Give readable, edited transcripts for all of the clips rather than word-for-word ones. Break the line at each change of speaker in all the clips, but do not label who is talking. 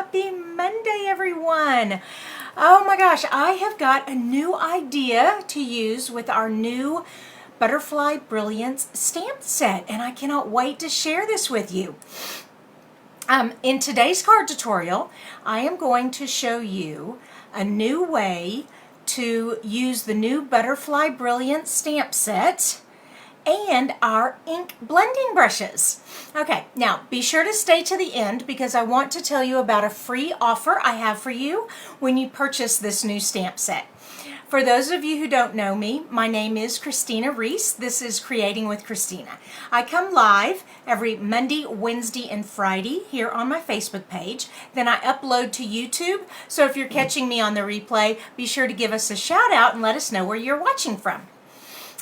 Happy Monday, everyone. Oh my gosh, I have got a new idea to use with our new Butterfly Brilliance stamp set, and I cannot wait to share this with you. In today's card tutorial, I am going to show you a new way to use the new Butterfly Brilliance stamp set and our ink blending brushes. Okay, now be sure to stay to the end because I want to tell you about a free offer I have for you when you purchase this new stamp set. For those of you who don't know me, my name is Christina Reese. This is Creating with Christina. I come live every Monday, Wednesday, and Friday here on my Facebook page. Then I upload to YouTube. So if you're catching me on the replay, be sure to give us a shout out and let us know where you're watching from.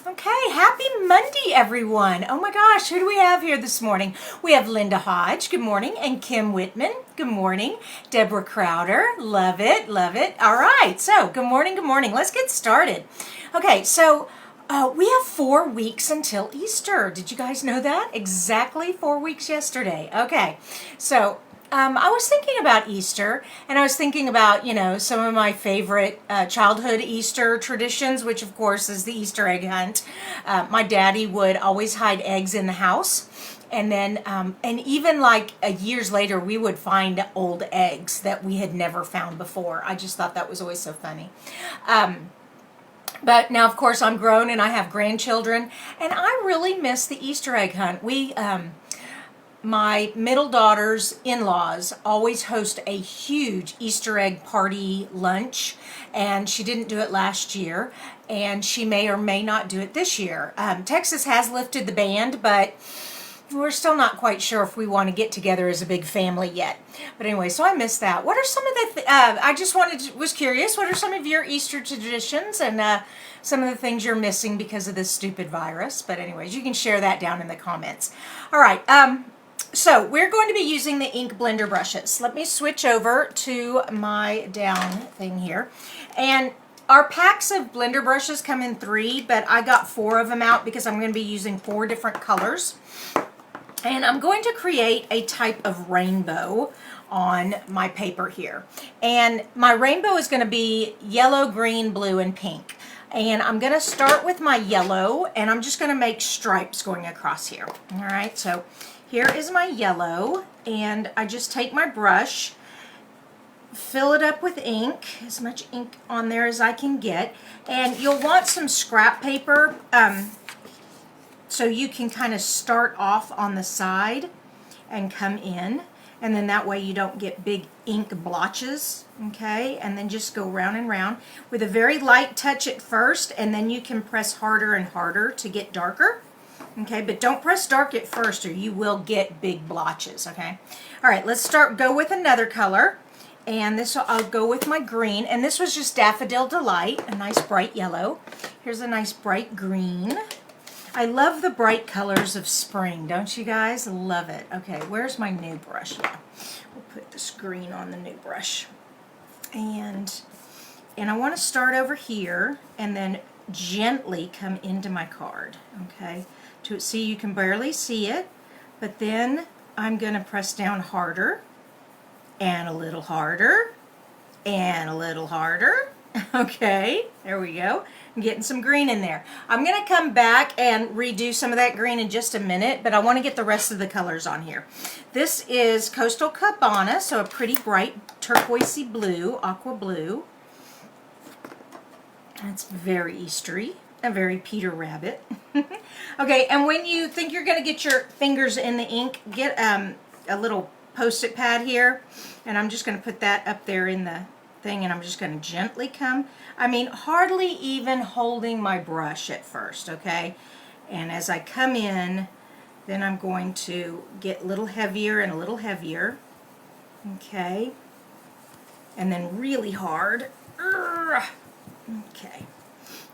Okay, happy Monday, everyone. Oh my gosh, who do we have here this morning? We have Linda Hodge, good morning, and Kim Whitman, good morning. Deborah Crowder, love it, love it. All right, so good morning, good morning. Let's get started. Okay, so we have 4 weeks until Easter. Did you guys know that? Exactly 4 weeks yesterday. Okay, so I was thinking about Easter, and I was thinking about, some of my favorite childhood Easter traditions, which of course is the Easter egg hunt. My daddy would always hide eggs in the house, and then, and even like years later, we would find old eggs that we had never found before. I just thought that was always so funny. But now, of course, I'm grown and I have grandchildren, and I really miss the Easter egg hunt. My middle daughter's in-laws always host a huge Easter egg party lunch, and she didn't do it last year, and she may or may not do it this year. Texas has lifted the ban, but we're still not quite sure if we want to get together as a big family yet. But anyway, so I miss that. What are some of the, was curious, what are some of your Easter traditions and some of the things you're missing because of this stupid virus? But anyways, you can share that down in the comments. All right, so we're going to be using the ink blender brushes. Let me switch over to my down thing here. And our packs of blender brushes come in 3, but I got 4 of them out because I'm going to be using 4 different colors. And I'm going to create a type of rainbow on my paper here. And my rainbow is going to be yellow, green, blue, and pink. And I'm going to start with my yellow, and I'm just going to make stripes going across here. All right, so here is my yellow, and I just take my brush, fill it up with ink, as much ink on there as I can get, and you'll want some scrap paper so you can kind of start off on the side and come in, and then that way you don't get big ink blotches, okay? And then just go round and round with a very light touch at first, and then you can press harder and harder to get darker. Okay, but don't press dark at first or you will get big blotches, okay? All right, let's go with another color. And I'll go with my green. And this was just Daffodil Delight, a nice bright yellow. Here's a nice bright green. I love the bright colors of spring, don't you guys? Love it. Okay, where's my new brush? Yeah, we'll put this green on the new brush. And I want to start over here and then gently come into my card, okay? See, you can barely see it, but then I'm going to press down harder and a little harder and a little harder. Okay, there we go. I'm getting some green in there. I'm going to come back and redo some of that green in just a minute, but I want to get the rest of the colors on here. This is Coastal Cabana, so a pretty bright turquoisey blue, aqua blue. That's very Eastery. A very Peter Rabbit. Okay, and when you think you're going to get your fingers in the ink, get a little Post-it pad here, and I'm just going to put that up there in the thing, and I'm just going to gently come. I mean, hardly even holding my brush at first, okay? And as I come in, then I'm going to get a little heavier and a little heavier, okay? And then really hard. Okay.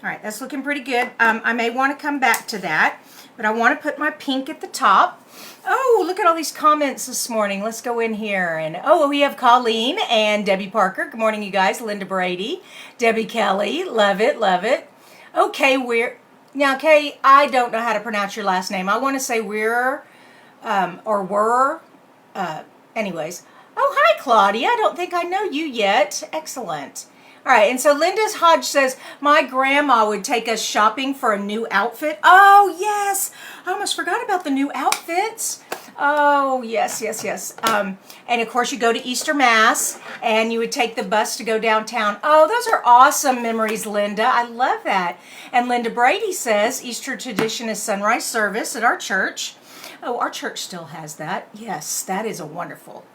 All right, that's looking pretty good. I may want to come back to that, but I want to put my pink at the top. Oh, look at all these comments this morning. Let's go in here. And oh, we have Colleen and Debbie Parker. Good morning, you guys. Linda Brady, Debbie Kelly. Love it, love it. Okay, now, Kay, I don't know how to pronounce your last name. I want to say anyways. Oh, hi, Claudia. I don't think I know you yet. Excellent. All right, and so Linda's Hodge says, my grandma would take us shopping for a new outfit. Oh, yes. I almost forgot about the new outfits. Oh, yes, yes, yes. And of course, you go to Easter Mass, and you would take the bus to go downtown. Oh, those are awesome memories, Linda. I love that. And Linda Brady says, Easter tradition is sunrise service at our church. Oh, our church still has that. Yes, that is a wonderful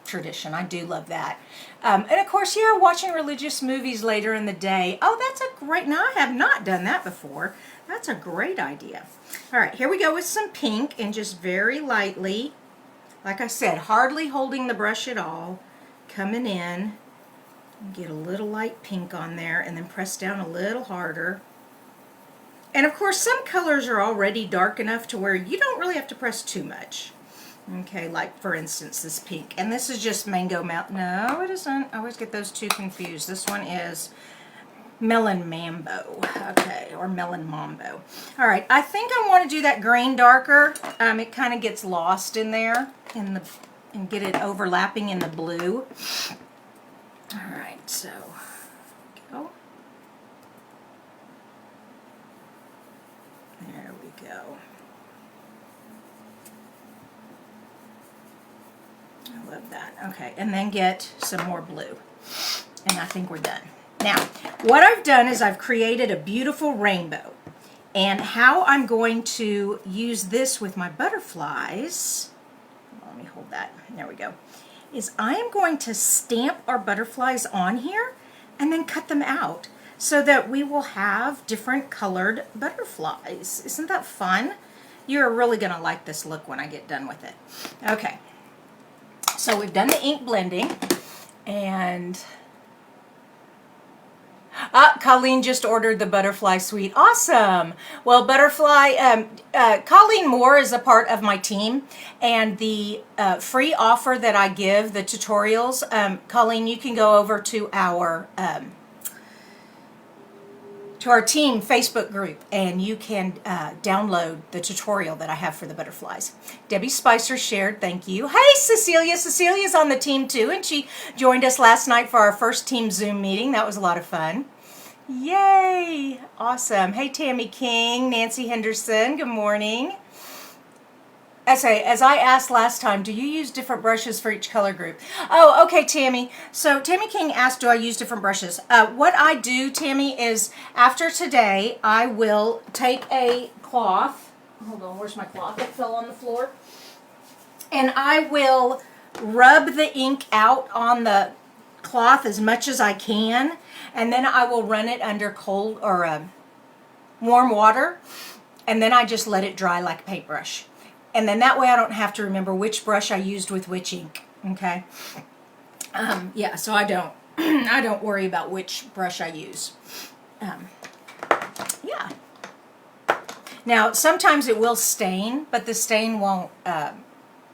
tradition. I do love that. And of course, yeah, watching religious movies later in the day. Oh, that's a great, now I have not done that before. That's a great idea. All right, here we go with some pink, and just very lightly, like I said, hardly holding the brush at all, coming in, and get a little light pink on there, and then press down a little harder. And of course, some colors are already dark enough to where you don't really have to press too much. Okay, like for instance, this pink. And this is just Mango Mountain. No, it isn't. I always get those two confused. This one is Melon Mambo. Okay, or Melon Mambo. All right, I think I want to do that green darker. It kind of gets lost in there and get it overlapping in the blue. All right, so go. There we go. I love that. Okay, and then get some more blue. And I think we're done. Now, what I've done is I've created a beautiful rainbow. And how I'm going to use this with my butterflies, let me hold that, there we go, is I am going to stamp our butterflies on here and then cut them out so that we will have different colored butterflies. Isn't that fun? You're really going to like this look when I get done with it. Okay. So we've done the ink blending, and Colleen just ordered the Butterfly Suite. Awesome. Well, Butterfly, Colleen Moore is a part of my team, and the free offer that I give, the tutorials, Colleen, you can go over to our team Facebook group, and you can download the tutorial that I have for the butterflies. Debbie Spicer shared, thank you. Hey, Cecilia. Cecilia's on the team too, and she joined us last night for our first team Zoom meeting. That was a lot of fun. Yay. Awesome. Hey, Tammy King, Nancy Henderson, good morning. As I asked last time, do you use different brushes for each color group? Oh, okay, Tammy. So Tammy King asked, do I use different brushes? What I do, Tammy, is after today, I will take a cloth. Hold on, where's my cloth? It fell on the floor. And I will rub the ink out on the cloth as much as I can. And then I will run it under cold or warm water. And then I just let it dry like a paintbrush. And then that way I don't have to remember which brush I used with which ink, okay? Yeah, so I don't I don't worry about which brush I use. Yeah. Now, sometimes it will stain, but the stain won't,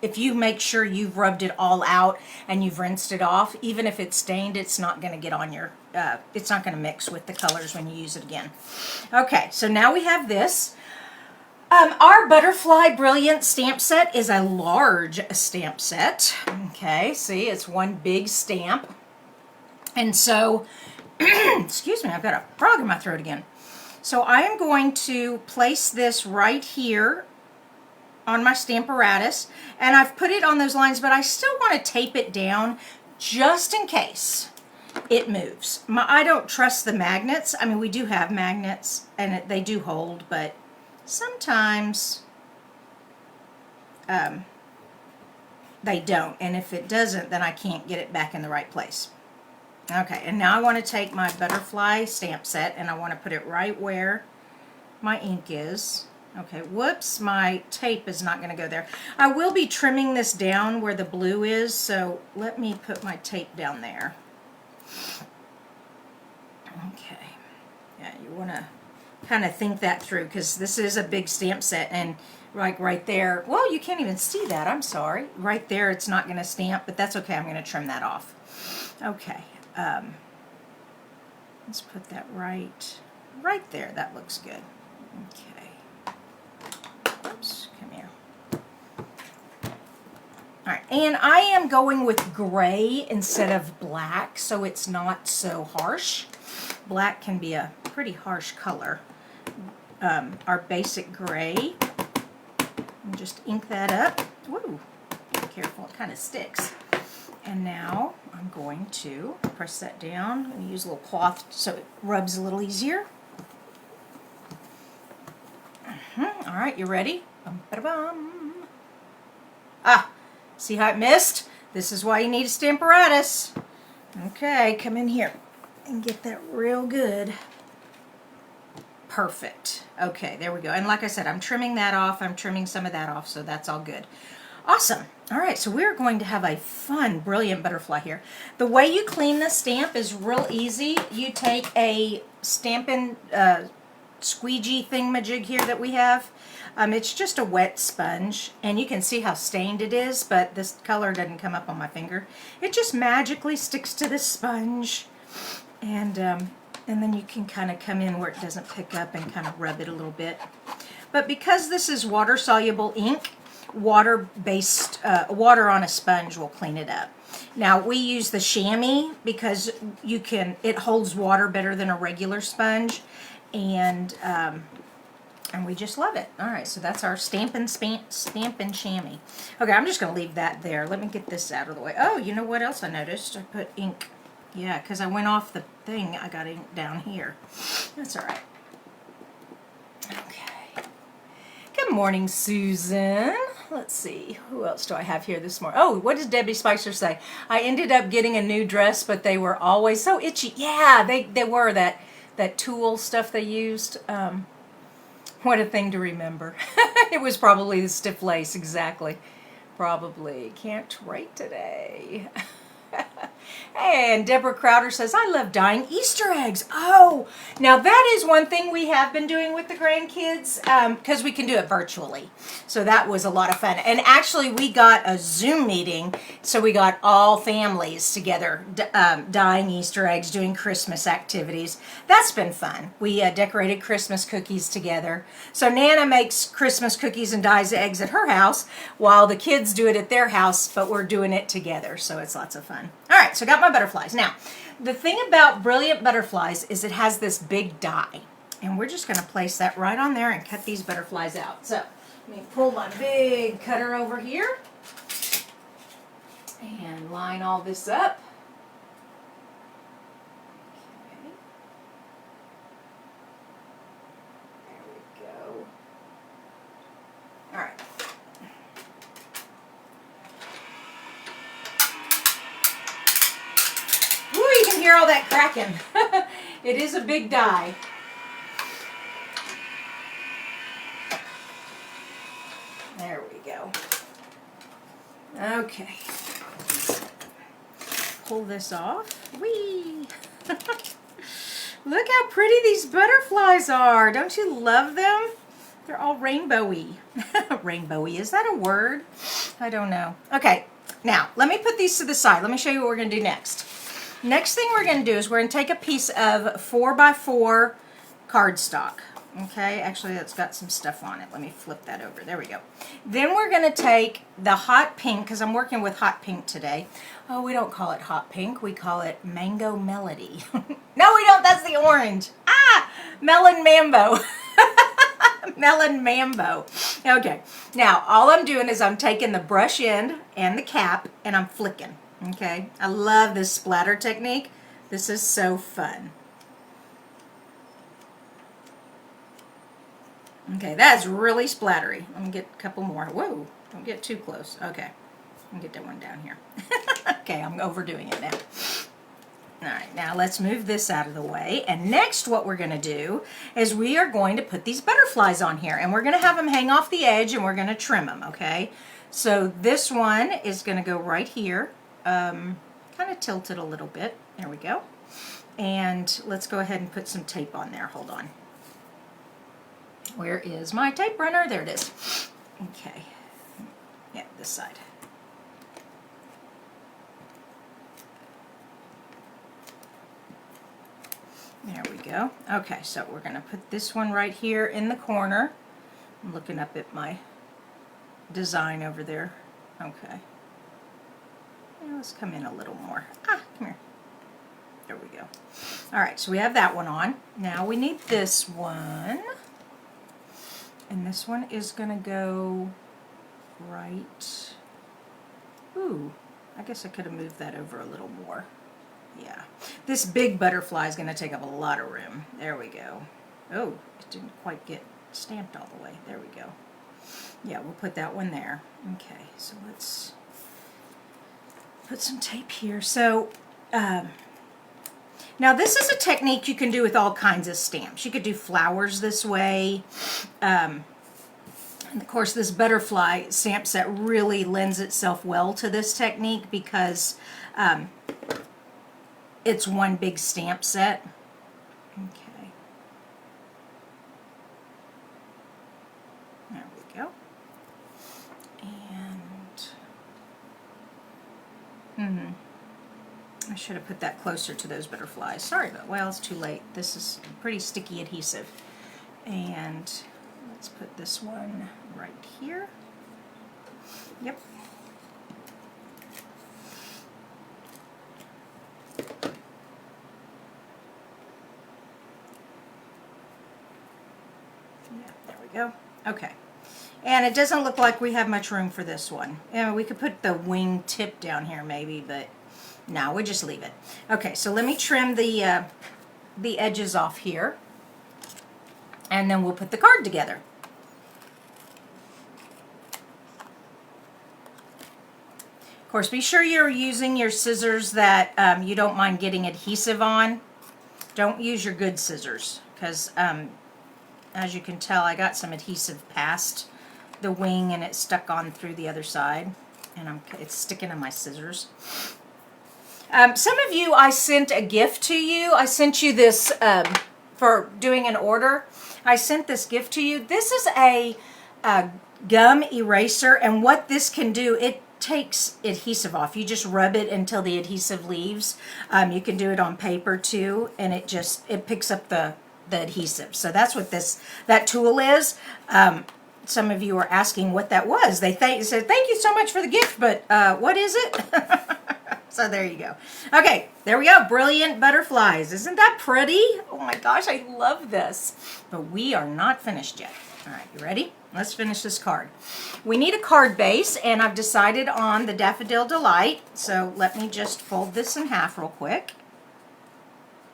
if you make sure you've rubbed it all out and you've rinsed it off, even if it's stained, it's not going to get on your, it's not going to mix with the colors when you use it again. Okay, so now we have this. Our Butterfly Brilliance stamp set is a large stamp set. Okay, see, it's one big stamp. And so, excuse me, I've got a frog in my throat again. So I am going to place this right here on my Stamparatus, and I've put it on those lines, but I still want to tape it down just in case it moves. I don't trust the magnets. I mean, we do have magnets, and they do hold, but sometimes they don't, and if it doesn't, then I can't get it back in the right place. Okay, and now I want to take my Butterfly stamp set, and I want to put it right where my ink is. Okay, whoops, my tape is not going to go there. I will be trimming this down where the blue is, so let me put my tape down there. Okay, yeah, you want to kind of think that through, because this is a big stamp set, and like right there, well, you can't even see that, I'm sorry. Right there, it's not going to stamp, but that's okay, I'm going to trim that off. Okay, let's put that right there, that looks good. Okay, oops, come here. All right, and I am going with gray instead of black, so it's not so harsh. Black can be a pretty harsh color. Our basic gray, and just ink that up. Woo, be careful, it kind of sticks. And now I'm going to press that down. I'm going to use a little cloth so it rubs a little easier. All right, you ready? Bum-ba-da-bum. Ah, see how it missed? This is why you need a Stamparatus. Okay, come in here and get that real good. Perfect. Okay, there we go. And like I said, I'm trimming that off. I'm trimming some of that off, so that's all good. Awesome. All right, so we're going to have a fun, brilliant butterfly here. The way you clean the stamp is real easy. You take a Stampin' squeegee thingamajig here that we have. It's just a wet sponge, and you can see how stained it is, but this color doesn't come up on my finger. It just magically sticks to the sponge, and then you can kind of come in where it doesn't pick up and kind of rub it a little bit. But because this is water-soluble ink, water-based, water on a sponge will clean it up. Now, we use the chamois because it holds water better than a regular sponge, and we just love it. All right, so that's our Stampin' Chamois. Okay, I'm just going to leave that there. Let me get this out of the way. Oh, you know what else I noticed? I put ink. Yeah, because I went off the thing. I got ink down here. That's all right. Okay. Good morning, Susan. Let's see. Who else do I have here this morning? Oh, what does Debbie Spicer say? I ended up getting a new dress, but they were always so itchy. Yeah, they were that tulle stuff they used. What a thing to remember. It was probably the stiff lace, exactly. Probably. Can't write today. And Deborah Crowder says, I love dyeing Easter eggs. Oh, now that is one thing we have been doing with the grandkids because we can do it virtually. So that was a lot of fun. And actually we got a Zoom meeting, so we got all families together dyeing Easter eggs, doing Christmas activities. That's been fun. We decorated Christmas cookies together. So Nana makes Christmas cookies and dyes eggs at her house while the kids do it at their house, but we're doing it together. So it's lots of fun. All right, so I got my butterflies. Now, the thing about Brilliant Butterflies is it has this big die. And we're just going to place that right on there and cut these butterflies out. So, let me pull my big cutter over here and line all this up. Okay. There we go. All right. Hear all that cracking. It is a big die. There we go. Okay. Pull this off. Whee! Look how pretty these butterflies are. Don't you love them? They're all rainbowy. Rainbowy, is that a word? I don't know. Okay, now let me put these to the side. Let me show you what we're going to do next. Next thing we're going to do is we're going to take a piece of 4x4 cardstock. Okay, actually that's got some stuff on it. Let me flip that over. There we go. Then we're going to take the hot pink, because I'm working with hot pink today. Oh, we don't call it hot pink. We call it Mango Melody. No, we don't. That's the orange. Ah, Melon Mambo. Melon Mambo. Okay, now all I'm doing is I'm taking the brush end and the cap and I'm flicking. Okay, I love this splatter technique. This is so fun. Okay, that's really splattery. Let me get a couple more. Whoa, don't get too close. Okay, I'll get that one down here. Okay, I'm overdoing it now. All right, now let's move this out of the way. And next what we're going to do is we are going to put these butterflies on here. And we're going to have them hang off the edge and we're going to trim them, okay? So this one is going to go right here. Kind of tilt it a little bit. There we go. And let's go ahead and put some tape on there. Hold on. Where is my tape runner? There it is. Okay. Yeah, this side. There we go. Okay, so we're going to put this one right here in the corner. I'm looking up at my design over there. Okay. Let's come in a little more. Come here. There we go. All right, so we have that one on. Now we need this one. And this one is going to go right. Ooh, I guess I could have moved that over a little more. Yeah. This big butterfly is going to take up a lot of room. There we go. Oh, it didn't quite get stamped all the way. There we go. Yeah, we'll put that one there. Okay, so let's put some tape here. So, now this is a technique you can do with all kinds of stamps. You could do flowers this way. And of course, this butterfly stamp set really lends itself well to this technique because it's one big stamp set. Okay. There we go. And I should have put that closer to those butterflies. Sorry, but well, it's too late. This is pretty sticky adhesive. And let's put this one right here. Yep. Yeah, there we go. Okay. And it doesn't look like we have much room for this one. And we could put the wing tip down here maybe, but no, we'll just leave it. Okay, so let me trim the edges off here. And then we'll put the card together. Of course, be sure you're using your scissors that you don't mind getting adhesive on. Don't use your good scissors because as you can tell, I got some adhesive past the wing and it stuck on through the other side. And it's sticking to my scissors. Some of you, I sent a gift to you. I sent you this for doing an order. I sent this gift to you. This is a gum eraser, and what this can do, it takes adhesive off. You just rub it until the adhesive leaves. You can do it on paper too, and it picks up the adhesive. So that's what that tool is. Some of you were asking what that was. They said, thank you so much for the gift, but what is it? So there you go. Okay, there we go. Brilliant butterflies. Isn't that pretty? Oh my gosh, I love this. But we are not finished yet. All right, you ready? Let's finish this card. We need a card base, and I've decided on the Daffodil Delight. So let me just fold this in half real quick.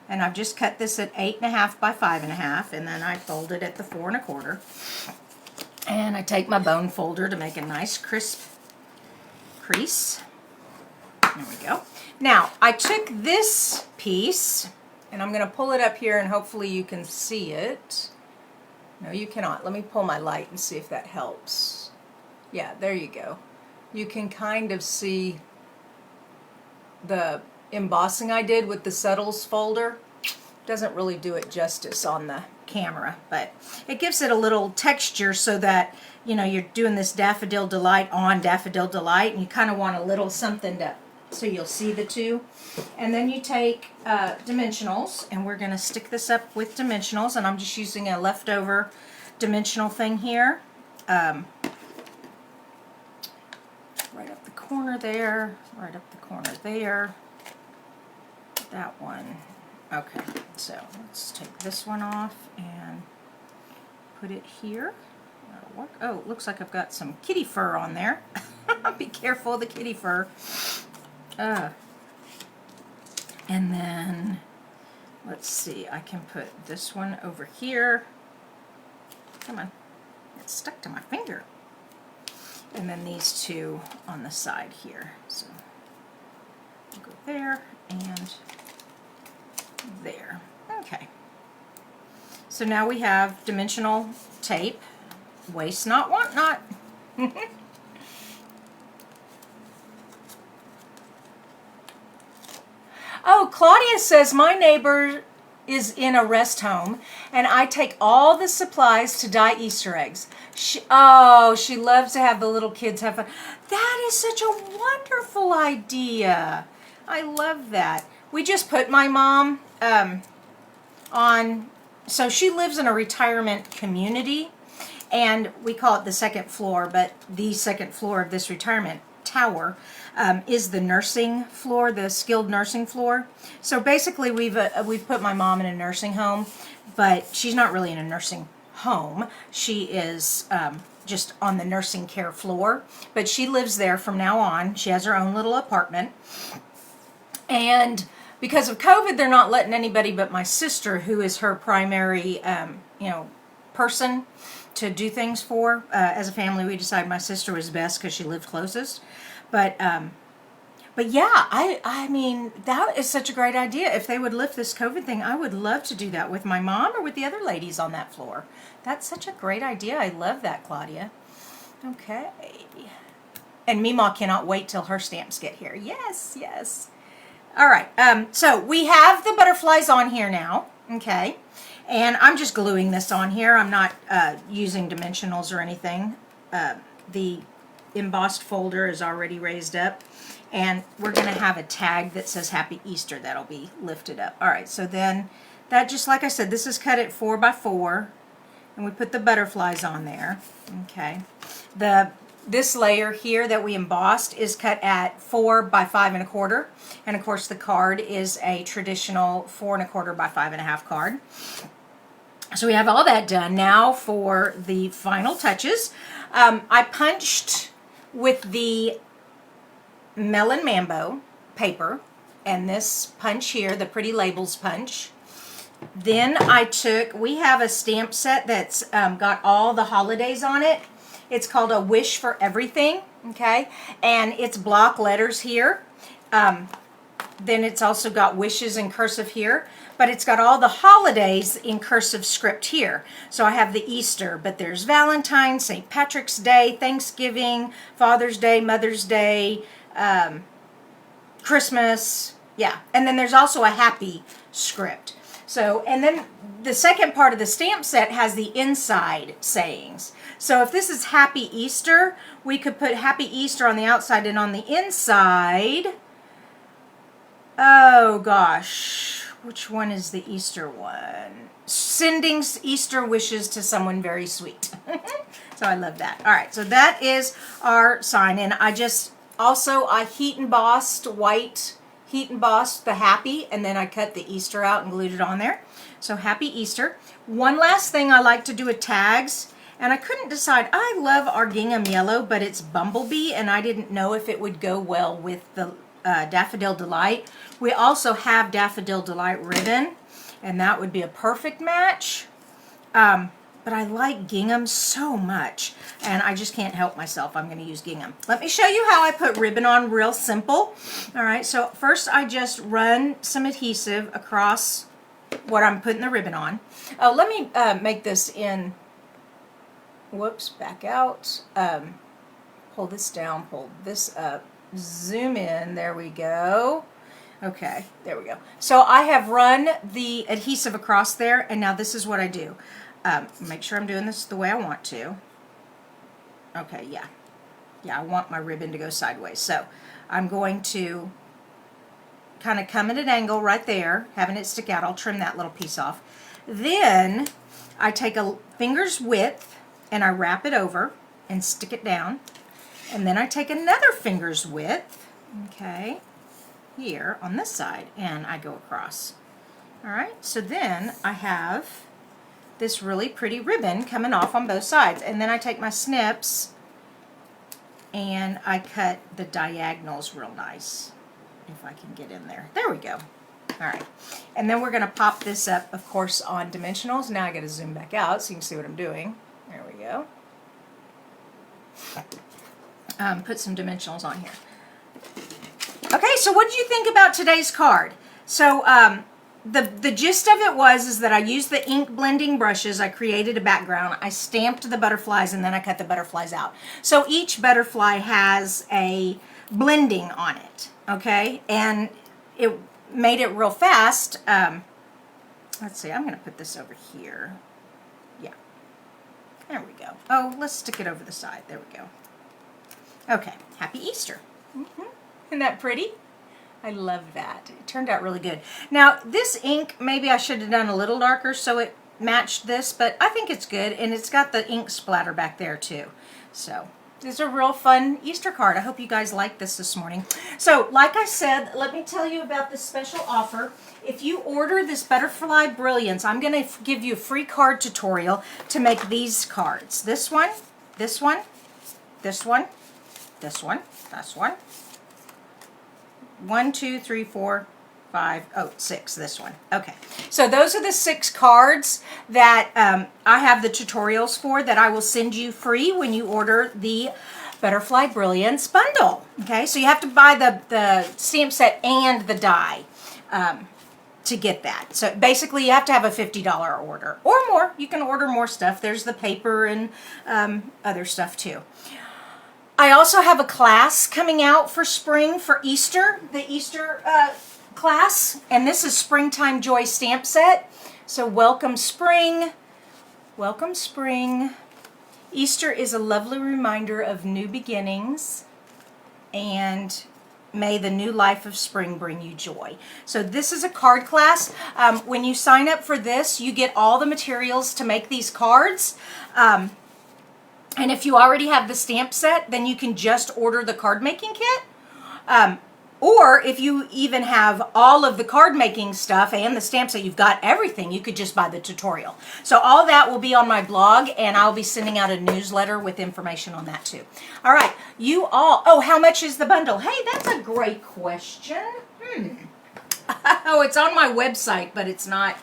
And I've just cut this at 8.5 by 5.5, and then I fold it at the 4 1/4. And I take my bone folder to make a nice crisp crease. There we go. Now, I took this piece, and I'm going to pull it up here, and hopefully you can see it. No, you cannot. Let me pull my light and see if that helps. Yeah, there you go. You can kind of see the embossing I did with the Settles folder. Doesn't really do it justice on the camera, but it gives it a little texture so that, you know, you're doing this Daffodil Delight on Daffodil Delight, and you kind of want a little something to, so you'll see the two. And then you take dimensionals, and we're going to stick this up with dimensionals, and I'm just using a leftover dimensional thing here. Right up the corner there, right up the corner there, that one. Okay, so let's take this one off and put it here. That'll work. Oh, it looks like I've got some kitty fur on there. Be careful of the kitty fur. And then, let's see, I can put this one over here. Come on, it's stuck to my finger. And then these two on the side here. So, we'll go there and there. Okay. So now we have dimensional tape. Waste not, want not. Oh, Claudia says, my neighbor is in a rest home, and I take all the supplies to dye Easter eggs. She loves to have the little kids have fun. That is such a wonderful idea. I love that. We just put my mom on, so she lives in a retirement community, and we call it the second floor, but the second floor of this retirement tower is the nursing floor, the skilled nursing floor. So basically we've put my mom in a nursing home, but she's not really in a nursing home. She is just on the nursing care floor, but she lives there from now on. She has her own little apartment. And because of COVID, they're not letting anybody but my sister, who is her primary, person to do things for. As a family, we decided my sister was best because she lived closest. But yeah, I mean, that is such a great idea. If they would lift this COVID thing, I would love to do that with my mom or with the other ladies on that floor. That's such a great idea. I love that, Claudia. Okay. And Meemaw cannot wait till her stamps get here. Yes, yes. All right, so we have the butterflies on here now, okay, and I'm just gluing this on here. I'm not using dimensionals or anything. The embossed folder is already raised up, and we're going to have a tag that says Happy Easter that'll be lifted up. All right, so then that, just like I said, this is cut at 4 by 4, and we put the butterflies on there, okay. This layer here that we embossed is cut at 4 by 5 1/4. And of course the card is a traditional 4 1/4 by 5 1/2 card. So we have all that done. Now for the final touches. I punched with the Melon Mambo paper and this punch here, the Pretty Labels punch. Then we have a stamp set that's got all the holidays on it. It's called A Wish for Everything, okay? And it's block letters here. Then it's also got wishes in cursive here, but it's got all the holidays in cursive script here. So I have the Easter, but there's Valentine's, St. Patrick's Day, Thanksgiving, Father's Day, Mother's Day, Christmas, yeah. And then there's also a happy script. So, and then the second part of the stamp set has the inside sayings. So if this is Happy Easter, we could put Happy Easter on the outside, and on the inside, oh gosh, which one is the Easter one? Sending Easter wishes to someone very sweet. So I love that. All right, so that is our sign. And I heat embossed the happy, and then I cut the Easter out and glued it on there. So Happy Easter. One last thing I like to do with tags, and I couldn't decide. I love our gingham yellow, but it's Bumblebee, and I didn't know if it would go well with the Daffodil Delight. We also have Daffodil Delight ribbon, and that would be a perfect match. But I like gingham so much, and I just can't help myself. I'm going to use gingham. Let me show you how I put ribbon on, real simple. All right, so first I just run some adhesive across what I'm putting the ribbon on. Oh, let me make this in, whoops, back out. Pull this down, pull this up, zoom in, there we go. Okay, there we go. So I have run the adhesive across there, and now this is what I do. Make sure I'm doing this the way I want to. Okay, yeah. Yeah, I want my ribbon to go sideways. So I'm going to kind of come at an angle right there, having it stick out. I'll trim that little piece off. Then I take a finger's width and I wrap it over and stick it down. And then I take another finger's width, okay, here on this side, and I go across. All right, so then I have this really pretty ribbon coming off on both sides. And then I take my snips and I cut the diagonals real nice, if I can get in there. There we go. All right. And then we're going to pop this up, of course, on dimensionals. Now I got to zoom back out so you can see what I'm doing. There we go. Put some dimensionals on here. Okay, so what did you think about today's card? So, the gist of it is that I used the ink blending brushes. I created a background. I stamped the butterflies, and then I cut the butterflies out. So each butterfly has a blending on it, okay? And it made it real fast. Let's see, I'm going to put this over here. Yeah. There we go. Oh, let's stick it over the side. There we go. Okay, Happy Easter. Isn't that pretty? I love that. It turned out really good. Now, this ink, maybe I should have done a little darker so it matched this, but I think it's good, and it's got the ink splatter back there too. So This is a real fun Easter card. I hope you guys like this morning. So, like I said, let me tell you about this special offer. If you order this Butterfly Brilliance, I'm going to give you a free card tutorial to make these cards. This one, this one, this one, this one, this one. 1, 2, 3, 4, 5, 6, this one. Okay, so those are the 6 cards that I have the tutorials for that I will send you free when you order the Butterfly Brilliance bundle. Okay, so you have to buy the stamp set and the die to get that. So basically you have to have a $50 order or more. You can order more stuff. There's the paper and other stuff too. I also have a class coming out for spring, for Easter, the Easter class, and this is Springtime Joy stamp set. So welcome spring, welcome spring. Easter is a lovely reminder of new beginnings, and may the new life of spring bring you joy. So this is a card class. When you sign up for this, you get all the materials to make these cards. And if you already have the stamp set, then you can just order the card making kit. Or if you even have all of the card making stuff and the stamp set, you've got everything, you could just buy the tutorial. So all that will be on my blog, and I'll be sending out a newsletter with information on that too. All right, you all, oh, how much is the bundle? Hey, that's a great question. Oh, it's on my website, but it's not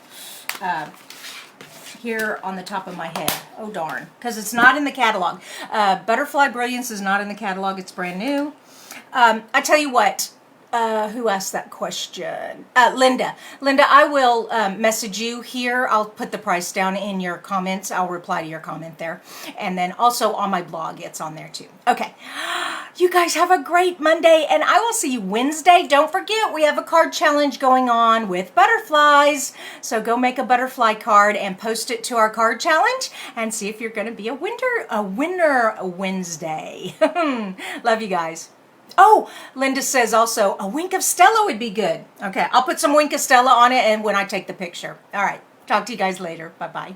here on the top of my head. Oh darn, because it's not in the catalog. Butterfly Brilliance is not in the catalog. It's brand new. I tell you what, who asked that question? Linda. Linda, I will message you here. I'll put the price down in your comments. I'll reply to your comment there. And then also on my blog, it's on there too. Okay. You guys have a great Monday, and I will see you Wednesday. Don't forget, we have a card challenge going on with butterflies. So go make a butterfly card and post it to our card challenge and see if you're going to be a winner Wednesday. Love you guys. Oh, Linda says also a wink of Stella would be good. Okay, I'll put some wink of Stella on it and when I take the picture. All right, talk to you guys later. Bye-bye.